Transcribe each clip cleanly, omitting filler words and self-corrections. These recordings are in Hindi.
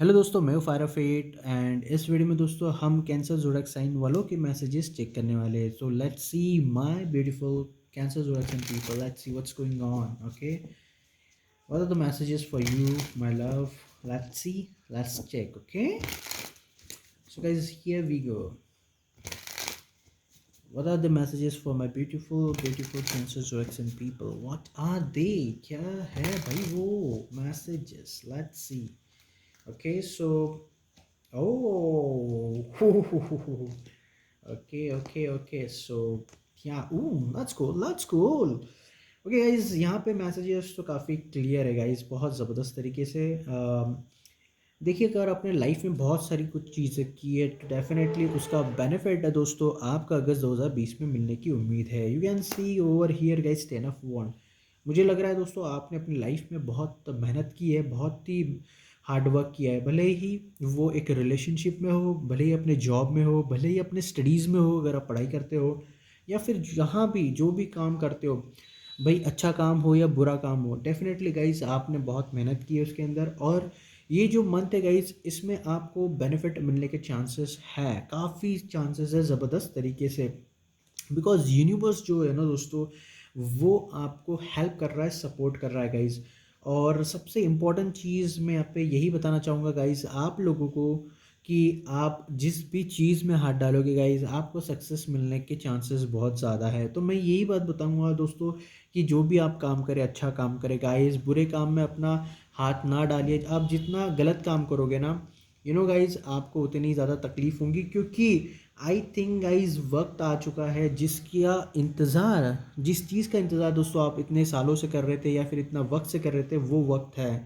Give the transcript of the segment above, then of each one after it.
हेलो दोस्तों, मैं हूँ फायर ऑफ एट एंड इस वीडियो में दोस्तों हम कैंसर ज़ोडिएक साइन वालों के मैसेजेस चेक करने वाले हैं। So let's see my beautiful cancer zodiac sign people, let's see what's going on. Okay, what are the messages for you my love? Let's see, let's check. Okay, so guys here we go. What are the messages for my beautiful cancer zodiac sign people? What are they? क्या है भाई वो messages? Let's see. Okay, so oh, okay. So yeah, that's cool. That's cool. Okay guys, यहाँ पे मैसेजेस तो काफ़ी क्लियर है गाइज, बहुत ज़बरदस्त तरीके से। देखिए, अगर आपने लाइफ में बहुत सारी कुछ चीज़ें की है तो डेफिनेटली उसका बेनिफिट है दोस्तों आपका अगस्त 2020 में मिलने की उम्मीद है। You can see over here guys 10 of one. मुझे लग रहा है दोस्तों आपने अपनी लाइफ में बहुत मेहनत की है, बहुत ही हार्ड वर्क किया है। भले ही वो एक रिलेशनशिप में हो, भले ही अपने जॉब में हो, भले ही अपने स्टडीज़ में हो, अगर आप पढ़ाई करते हो या फिर जहाँ भी जो भी काम करते हो, भाई अच्छा काम हो या बुरा काम हो, डेफिनेटली गाइज आपने बहुत मेहनत की है उसके अंदर। और ये जो मंथ है गाइज, इसमें आपको बेनिफिट मिलने के चांसेस है, काफ़ी चांसेस है ज़बरदस्त तरीके से। बिकॉज यूनिवर्स जो है ना दोस्तों, वो आपको हेल्प कर रहा है, सपोर्ट कर रहा है गाइज। और सबसे इम्पॉर्टेंट चीज़ मैं यहाँ पे यही बताना चाहूँगा गाइज आप लोगों को, कि आप जिस भी चीज़ में हाथ डालोगे गाइज, आपको सक्सेस मिलने के चांसेस बहुत ज़्यादा है। तो मैं यही बात बताऊँगा दोस्तों कि जो भी आप काम करें, अच्छा काम करें गाइज, बुरे काम में अपना हाथ ना डालिए। आप जितना गलत काम करोगे ना, गाइज, आपको उतनी ज़्यादा तकलीफ़ होंगी, क्योंकि आई थिंक गाइज वक्त आ चुका है जिसका इंतज़ार, जिस चीज़ का इंतज़ार दोस्तों आप इतने सालों से कर रहे थे या फिर इतना वक्त से कर रहे थे, वो वक्त है।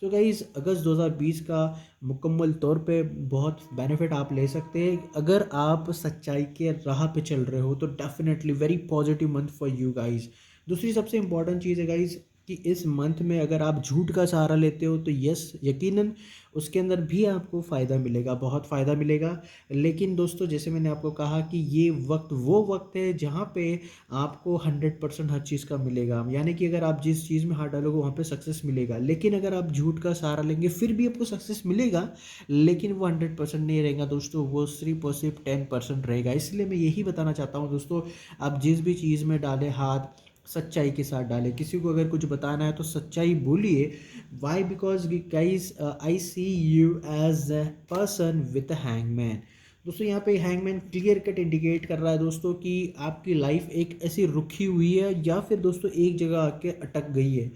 तो गाइज अगस्त 2020 का मुकम्मल तौर पे बहुत बेनिफिट आप ले सकते हैं अगर आप सच्चाई के राह पे चल रहे हो। तो definitely very positive month for you guys. दूसरी सबसे इंपॉर्टेंट चीज़ है गाइज कि इस मंथ में अगर आप झूठ का सहारा लेते हो तो यस, यकीनन उसके अंदर भी आपको फ़ायदा मिलेगा, बहुत फ़ायदा मिलेगा। लेकिन दोस्तों, जैसे मैंने आपको कहा कि ये वक्त वो वक्त है जहाँ पे आपको 100% हर चीज़ का मिलेगा, यानी कि अगर आप जिस चीज़ में हाथ डालोगे वहाँ पे सक्सेस मिलेगा। लेकिन अगर आप झूठ का सहारा लेंगे फिर भी आपको सक्सेस मिलेगा, लेकिन वो 100% नहीं रहेगा दोस्तों, वो सिर्फ और सिर्फ 10% रहेगा। इसलिए मैं यही बताना चाहता हूँ दोस्तों, आप जिस भी चीज़ में डालें हाथ, सच्चाई के साथ डालें। किसी को अगर कुछ बताना है तो सच्चाई बोलिए। Why? Because guys I see you as a person with a hangman. दोस्तों, यहाँ पे हैंगमैन क्लियर कट इंडिकेट कर रहा है दोस्तों कि आपकी लाइफ एक ऐसी रुकी हुई है या फिर दोस्तों एक जगह आके अटक गई है।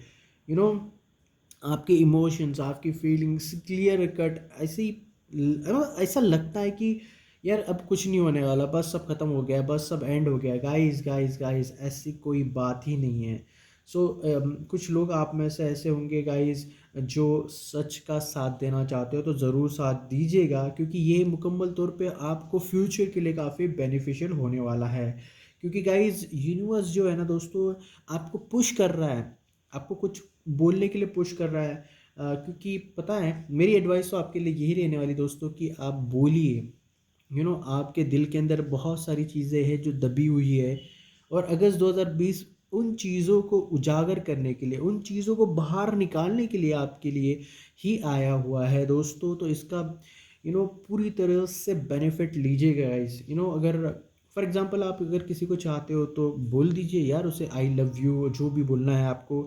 यू नो आपके इमोशंस, आपकी फीलिंग्स क्लियर कट ऐसी, ऐसा लगता है कि यार अब कुछ नहीं होने वाला, बस सब खत्म हो गया, बस सब एंड हो गया। गाइस गाइस गाइस, ऐसी कोई बात ही नहीं है। सो कुछ लोग आप में से ऐसे होंगे गाइस जो सच का साथ देना चाहते हो, तो ज़रूर साथ दीजिएगा, क्योंकि ये मुकम्मल तौर पे आपको फ्यूचर के लिए काफ़ी बेनिफिशियल होने वाला है। क्योंकि गाइस यूनिवर्स जो है ना दोस्तों, आपको पुश कर रहा है, आपको कुछ बोलने के लिए पुश कर रहा है। क्योंकि पता है, मेरी एडवाइस तो आपके लिए यही रहने वाली दोस्तों कि आप बोलिए। आपके दिल के अंदर बहुत सारी चीज़ें हैं जो दबी हुई है, और अगस्त 2020 उन चीज़ों को उजागर करने के लिए, उन चीज़ों को बाहर निकालने के लिए आपके लिए ही आया हुआ है दोस्तों। तो इसका पूरी तरह से बेनिफिट लीजिएगा गाइस। अगर फॉर एग्जांपल आप अगर किसी को चाहते हो तो बोल दीजिए यार उसे आई लव यू, जो भी बोलना है आपको,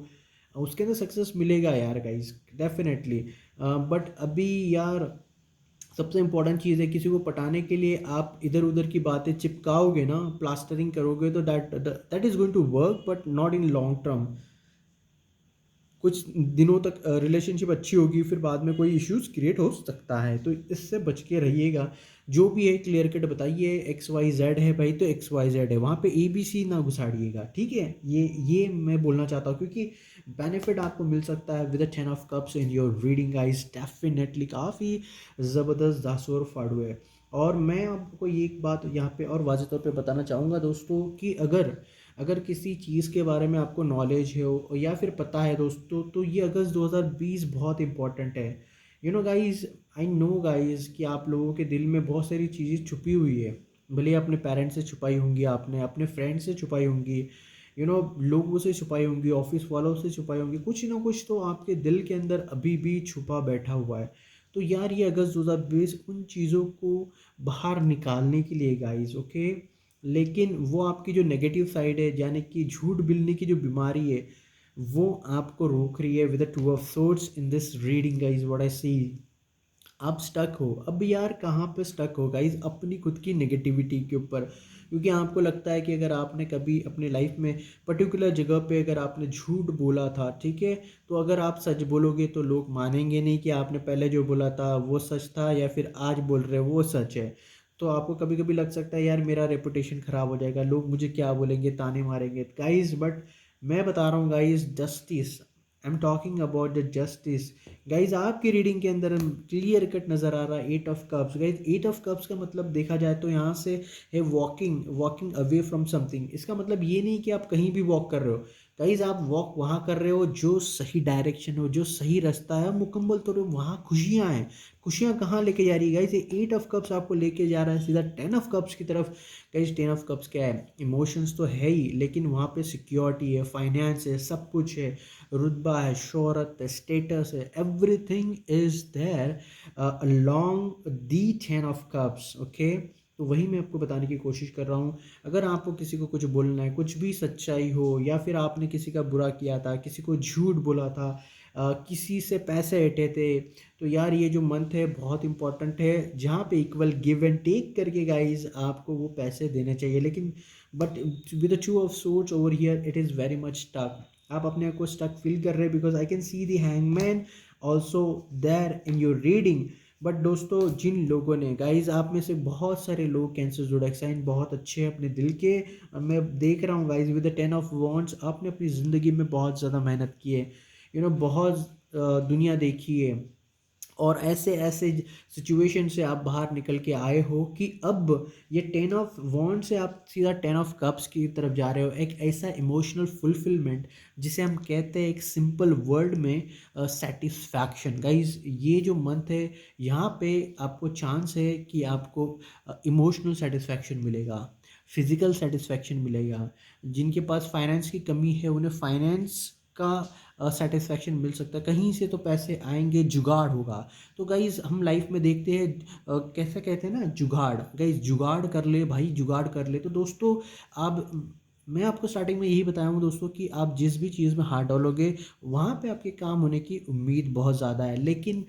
उसके अंदर सक्सेस मिलेगा यार गाइस, डेफिनेटली। बट अभी यार सबसे इम्पोर्टेंट चीज़ है, किसी को पटाने के लिए आप इधर उधर की बातें चिपकाओगे ना, प्लास्टरिंग करोगे, तो that is going to work but not in long term. कुछ दिनों तक रिलेशनशिप अच्छी होगी, फिर बाद में कोई इश्यूज क्रिएट हो सकता है, तो इससे बच के रहिएगा। जो भी है क्लियर कट बताइए, एक्स वाई जेड है भाई तो एक्स वाई जेड है, वहाँ पे ए बी सी ना घुसाड़िएगा, ठीक है? ये मैं बोलना चाहता हूँ, क्योंकि बेनिफिट आपको मिल सकता है with the 10 of cups in your reading guys. Definitely काफ़ी ज़बरदस्त दासोर फाड़ू है। और मैं आपको ये एक बात यहाँ पे और वाज़ह तौर पे बताना चाहूँगा दोस्तों, कि अगर अगर किसी चीज़ के बारे में आपको नॉलेज हो या फिर पता है दोस्तों, तो ये अगस्त 2020 बहुत इंपॉर्टेंट है। गाइस, आई नो गाइस कि आप लोगों के दिल में बहुत सारी चीज़ें छुपी हुई है। भले ही अपने पेरेंट्स से छुपाई होंगी, आपने अपने फ्रेंड से छुपाई होंगी, लोगों से छुपाई होंगी, ऑफिस वालों से छुपाई होंगी, कुछ ना कुछ तो आपके दिल के अंदर अभी भी छुपा बैठा हुआ है। तो यार ये अगस्त 2020 उन चीज़ों को बाहर निकालने के लिए गाइस, ओके। लेकिन वो आपकी जो नेगेटिव साइड है, यानी कि झूठ बोलने की जो बीमारी है, वो आपको रोक रही है with the two of swords in this reading guys, what I see. आप स्टक हो अब यार, कहाँ पे स्टक हो गाइज? अपनी खुद की नेगेटिविटी के ऊपर। क्योंकि आपको लगता है कि अगर आपने कभी अपनी लाइफ में पर्टिकुलर जगह पे अगर आपने झूठ बोला था, ठीक है, तो अगर आप सच बोलोगे तो लोग मानेंगे नहीं कि आपने पहले जो बोला था वो सच था, या फिर आज बोल रहे हो वो सच है। तो आपको कभी कभी लग सकता है यार मेरा रेपुटेशन ख़राब हो जाएगा, लोग मुझे क्या बोलेंगे, ताने मारेंगे गाइज। बट मैं बता रहा हूँ guys, justice, I am talking about the justice guys. आपकी रीडिंग के अंदर क्लियर कट नज़र आ रहा है 8 of cups guys. 8 of cups का मतलब देखा जाए तो यहाँ से है walking, walking away from something. इसका मतलब ये नहीं कि आप कहीं भी वॉक कर रहे हो गाइज, आप वॉक वहाँ कर रहे हो जो सही डायरेक्शन हो, जो सही रास्ता है, मुकम्मल तौर पर वहाँ खुशियाँ हैं। खुशियाँ कहाँ लेके जा रही है गाइज? ये 8 ऑफ कप्स आपको लेके जा रहा है सीधा 10 ऑफ कप्स की तरफ। गाइज 10 ऑफ कप्स क्या है? इमोशंस तो है ही, लेकिन वहाँ पे सिक्योरिटी है, फाइनेंस है, सब कुछ है, रुतबा है, शोहरत है, स्टेटस है, everything is there along the 10 of cups, okay. तो वही मैं आपको बताने की कोशिश कर रहा हूँ। अगर आपको किसी को कुछ बोलना है, कुछ भी सच्चाई हो, या फिर आपने किसी का बुरा किया था, किसी को झूठ बोला था, किसी से पैसे हटे थे, तो यार ये जो मंथ है बहुत इंपॉर्टेंट है, जहाँ पे इक्वल गिव एंड टेक करके गाइज आपको वो पैसे देने चाहिए। लेकिन but with the two of swords over here it is very much tough. आप अपने आप को स्टक फील कर रहे हैं, because I can see the hangman also there in your reading. But दोस्तों, जिन लोगों ने गाइज, आप में से बहुत सारे लोग कैंसर जोडिएक साइन बहुत अच्छे हैं अपने दिल के। मैं देख रहा हूँ guys with the 10 of wands, आपने अपनी ज़िंदगी में बहुत ज़्यादा मेहनत की है, बहुत दुनिया देखी है, और ऐसे ऐसे सिचुएशन से आप बाहर निकल के आए हो कि अब ये 10 ऑफ वॉन्ड से आप सीधा 10 ऑफ कप्स की तरफ जा रहे हो। एक ऐसा इमोशनल फुलफिलमेंट जिसे हम कहते हैं एक सिंपल वर्ड में सेटिस्फैक्शन। गाइज ये जो मंथ है, यहाँ पे आपको चांस है कि आपको इमोशनल सेटिस्फैक्शन मिलेगा, फिजिकल सेटिस्फैक्शन मिलेगा। जिनके पास फाइनेंस की कमी है उन्हें फाइनेंस का सेटिस्फैक्शन मिल सकता है, कहीं से तो पैसे आएंगे, जुगाड़ होगा। तो गाइज़ हम लाइफ में देखते हैं, कैसे कहते हैं ना, जुगाड़। गाइज़ जुगाड़ कर ले भाई, जुगाड़ कर ले। तो दोस्तों, आप, मैं आपको स्टार्टिंग में यही बताया हूँ दोस्तों कि आप जिस भी चीज़ में हाथ डालोगे वहाँ पे आपके काम होने की उम्मीद बहुत ज़्यादा है। लेकिन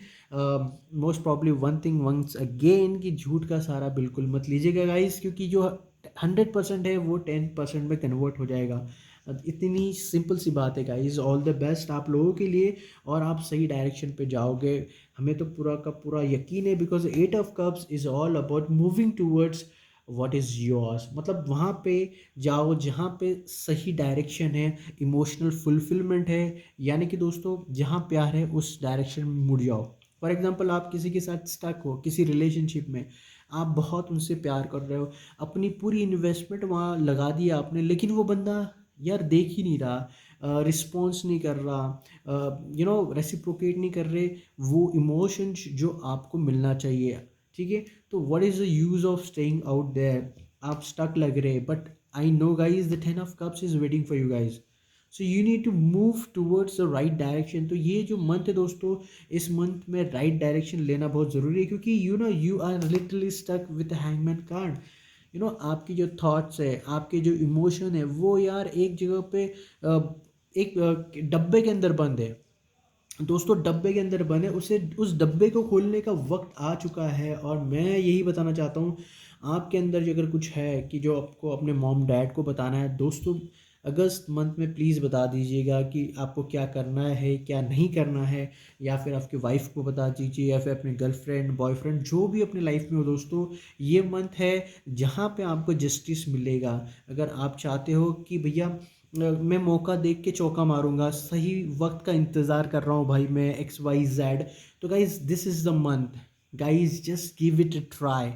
most probably one thing once again, कि झूठ का सहारा बिल्कुल मत लीजिएगा गाइस, क्योंकि जो 100% है वो 10% में कन्वर्ट हो जाएगा। इतनी सिंपल सी बात है गाइस। ऑल द बेस्ट आप लोगों के लिए, और आप सही डायरेक्शन पे जाओगे, हमें तो पूरा का पूरा यकीन है, because 8 of cups is all about moving towards what is yours. मतलब वहाँ पे जाओ जहाँ पे सही डायरेक्शन है, इमोशनल फुलफिलमेंट है, यानी कि दोस्तों जहाँ प्यार है उस डायरेक्शन में मुड़ जाओ। फॉर एग्जांपल, आप किसी के साथ स्टक हो, किसी रिलेशनशिप में, आप बहुत उनसे प्यार कर रहे हो, अपनी पूरी इन्वेस्टमेंट वहाँ लगा दिया आपने, लेकिन वो बंदा यार देख ही नहीं रहा, रिस्पॉन्स नहीं कर रहा, रेसिप्रोकेट नहीं कर रहे वो इमोशंस जो आपको मिलना चाहिए, ठीक है। तो what is the use of staying out there? आप स्टक लग रहे, but I know guys the 10 of cups is waiting for you guys. So you need to move towards the right direction. तो ये जो मंथ है दोस्तों, इस मंथ में राइट डायरेक्शन लेना बहुत ज़रूरी है, क्योंकि you are literally stuck with hangman card. आपकी जो थॉट्स है, आपके जो इमोशन है, वो यार एक जगह पे एक डब्बे के अंदर बंद है दोस्तों, डब्बे के अंदर बंद है। उसे, उस डब्बे को खोलने का वक्त आ चुका है। और मैं यही बताना चाहता हूँ, आपके अंदर जो अगर कुछ है कि जो आपको अपने मॉम डैड को बताना है दोस्तों, अगस्त मंथ में प्लीज़ बता दीजिएगा कि आपको क्या करना है, क्या नहीं करना है। या फिर आपकी वाइफ को बता दीजिए, या फिर अपने गर्लफ्रेंड, बॉयफ्रेंड, जो भी अपने लाइफ में हो दोस्तों, ये मंथ है जहाँ पे आपको जस्टिस मिलेगा। अगर आप चाहते हो कि भैया मैं मौका देख के चौका मारूंगा, सही वक्त का इंतज़ार कर रहा हूँ भाई मैं, XYZ, तो guys this is the month. Guys just give it a try,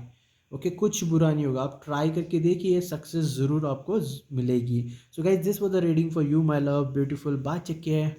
okay. कुछ बुरा नहीं होगा, आप ट्राई करके देखिए, सक्सेस ज़रूर आपको मिलेगी। So guys this was the reading for you my love, beautiful, bye, take care.